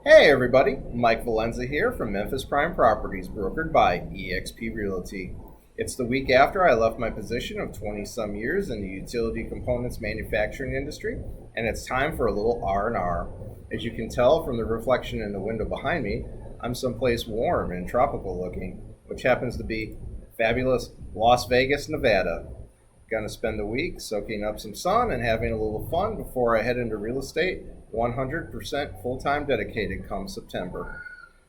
Hey everybody, Mike Valenza here from Memphis Prime Properties, brokered by eXp Realty. It's the week after I left my position of 20 some years in the utility components manufacturing industry, and it's time for a little R&R. As you can tell from the reflection in the window behind me, I'm someplace warm and tropical looking, which happens to be fabulous Las Vegas, Nevada. Gonna spend the week soaking up some sun and having a little fun before I head into real estate 100% full time dedicated come September.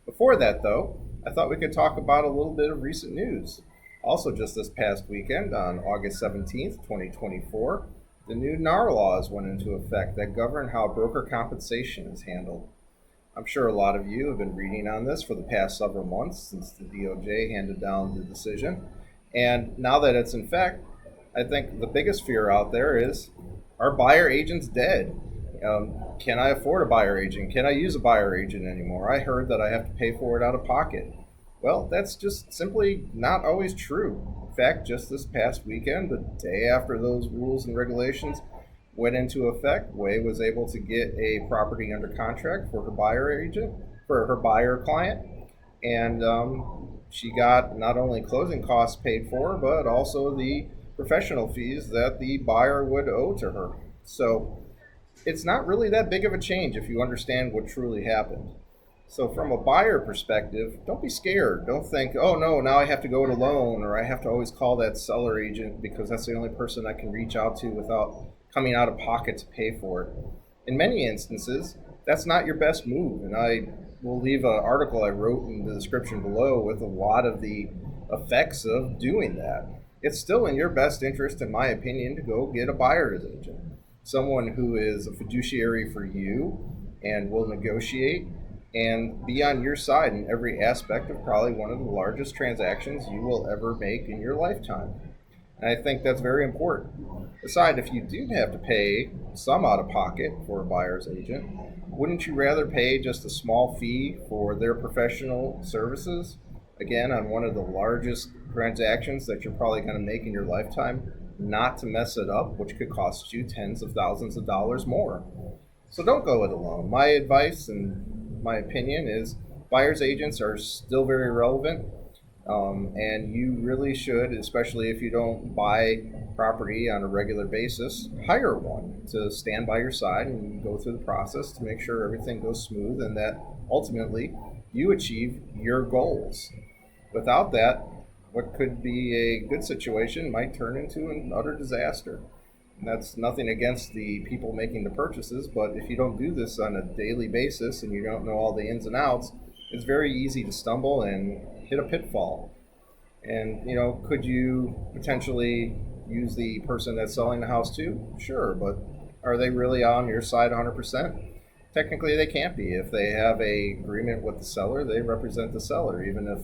Before that, though, I thought we could talk about a little bit of recent news. Also, just this past weekend, on August 17th, 2024, the new NAR laws went into effect that govern how broker compensation is handled. I'm sure a lot of you have been reading on this for the past several months since the DOJ handed down the decision. And now that it's in effect, I think the biggest fear out there is, are buyer agents dead? Can I afford a buyer agent? Can I use a buyer agent anymore? I heard that I have to pay for it out of pocket. Well, that's just simply not always true. In fact, just this past weekend, the day after those rules and regulations went into effect, Wei was able to get a property under contract for her buyer agent, for her buyer client, and she got not only closing costs paid for, but also the professional fees that the buyer would owe to her. So it's not really that big of a change if you understand what truly happened. So, from a buyer perspective, don't be scared. Don't think, oh no, now I have to go it alone, or I have to always call that seller agent because that's the only person I can reach out to without coming out of pocket to pay for it. In many instances, that's not your best move, and I will leave an article I wrote in the description below with a lot of the effects of doing that. It's still in your best interest, in my opinion, to go get a buyer's agent, someone who is a fiduciary for you and will negotiate and be on your side in every aspect of probably one of the largest transactions you will ever make in your lifetime. And I think that's very important. Aside, if you do have to pay some out of pocket for a buyer's agent, wouldn't you rather pay just a small fee for their professional services? Again, on one of the largest transactions that you're probably going to make in your lifetime, not to mess it up, which could cost you tens of thousands of dollars more. So don't go it alone. My advice and my opinion is buyer's agents are still very relevant. And you really should, especially if you don't buy property on a regular basis, hire one to stand by your side and go through the process to make sure everything goes smooth and that ultimately you achieve your goals. Without that, what could be a good situation might turn into an utter disaster. And that's nothing against the people making the purchases, but if you don't do this on a daily basis and you don't know all the ins and outs, it's very easy to stumble and hit a pitfall. And, could you potentially use the person that's selling the house too? Sure, but are they really on your side 100%? Technically, they can't be. If they have a agreement with the seller, they represent the seller. Even if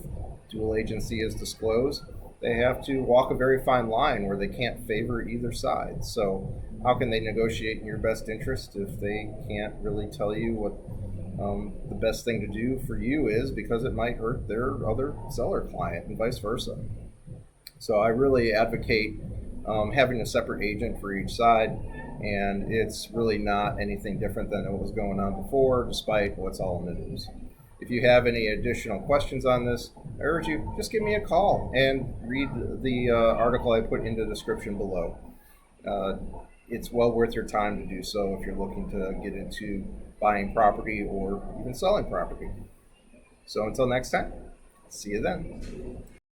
dual agency is disclosed, they have to walk a very fine line where they can't favor either side. So how can they negotiate in your best interest if they can't really tell you what the best thing to do for you is, because it might hurt their other seller client and vice versa? So I really advocate having a separate agent for each side, and it's really not anything different than what was going on before, despite what's all in the news. If you have any additional questions on this, I urge you, just give me a call and read the article I put in the description below. It's well worth your time to do so if you're looking to get into buying property or even selling property. So until next time, see you then.